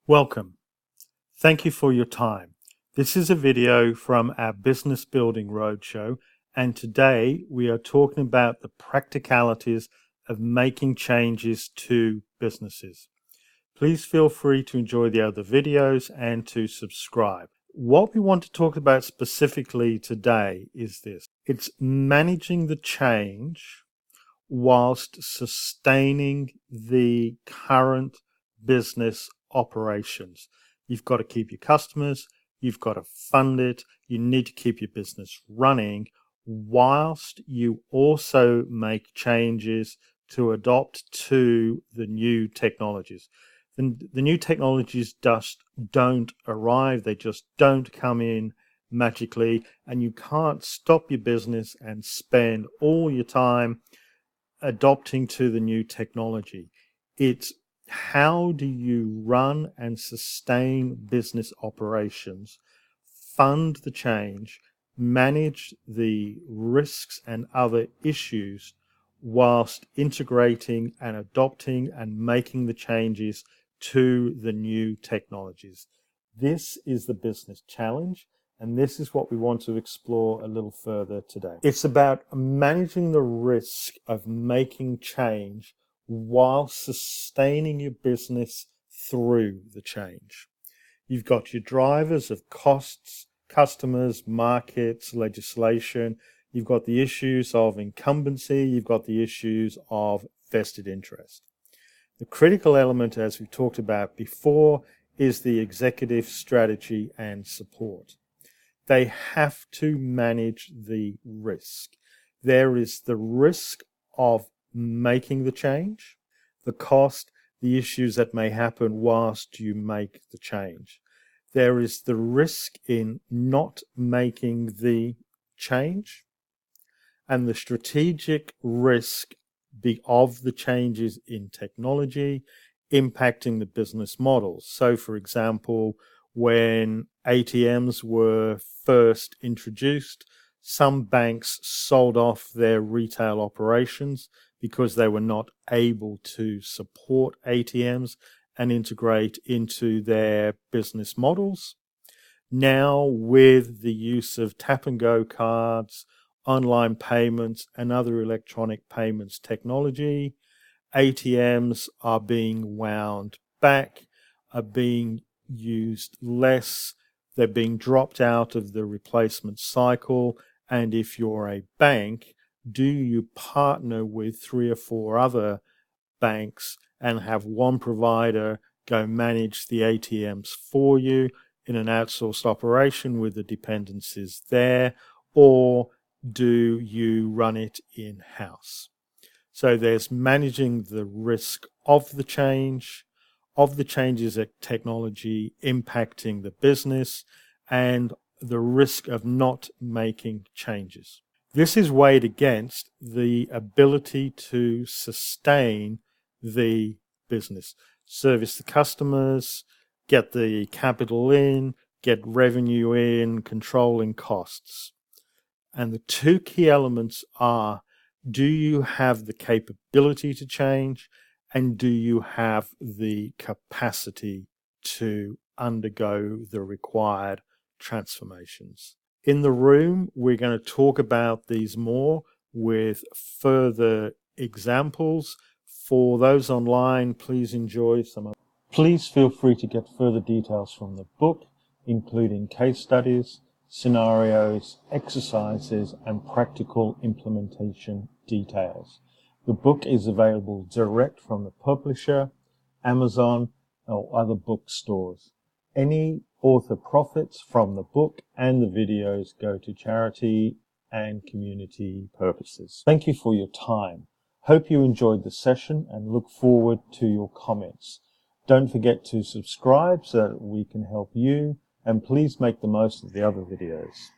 Welcome. Thank you for your time. This is a video from our Business Building Roadshow, and today we are talking about the practicalities of making changes to businesses. Please feel free to enjoy the other videos and to subscribe. What we want to talk about specifically today is this. It's managing the change whilst sustaining the current business operations. You've got to keep your customers, you've got to fund it, you need to keep your business running whilst you also make changes to adopt to the new technologies. The new technologies just don't arrive, they just don't come in magically, and you can't stop your business and spend all your time adopting to the new technology. It's how do you run and sustain business operations, fund the change, manage the risks and other issues whilst integrating and adopting and making the changes to the new technologies. This is the business challenge, and this is what we want to explore a little further today. It's about managing the risk of making change while sustaining your business through the change. You've got your drivers of costs, customers, markets, legislation. You've got the issues of incumbency. You've got the issues of vested interest. The critical element, as we talked about before, is the executive strategy and support. They have to manage the risk. There is the risk of making the change, the cost, the issues that may happen whilst you make the change. There is the risk in not making the change and the strategic risk of the changes in technology impacting the business models. So, for example, when ATMs were first introduced, some banks sold off their retail operations because they were not able to support ATMs and integrate into their business models. Now, with the use of tap-and-go cards, online payments, and other electronic payments technology, ATMs are being wound back, are being used less, they're being dropped out of the replacement cycle, and if you're a bank, do you partner with 3 or 4 other banks and have one provider go manage the ATMs for you in an outsourced operation with the dependencies there, or do you run it in-house? So there's managing the risk of the change, of the changes at technology impacting the business, and the risk of not making changes. This is weighed against the ability to sustain the business, service the customers, get the capital in, get revenue in, controlling costs. And the 2 key elements are, do you have the capability to change, and do you have the capacity to undergo the required transformations? In the room, we're going to talk about these more with further examples. For those online, please enjoy some. Please feel free to get further details from the book, including case studies, scenarios, exercises, and practical implementation details. The book is available direct from the publisher, Amazon, or other bookstores. Any author profits from the book and the videos go to charity and community purposes. Thank you for your time. Hope you enjoyed the session and look forward to your comments. Don't forget to subscribe so that we can help you, and please make the most of the other videos.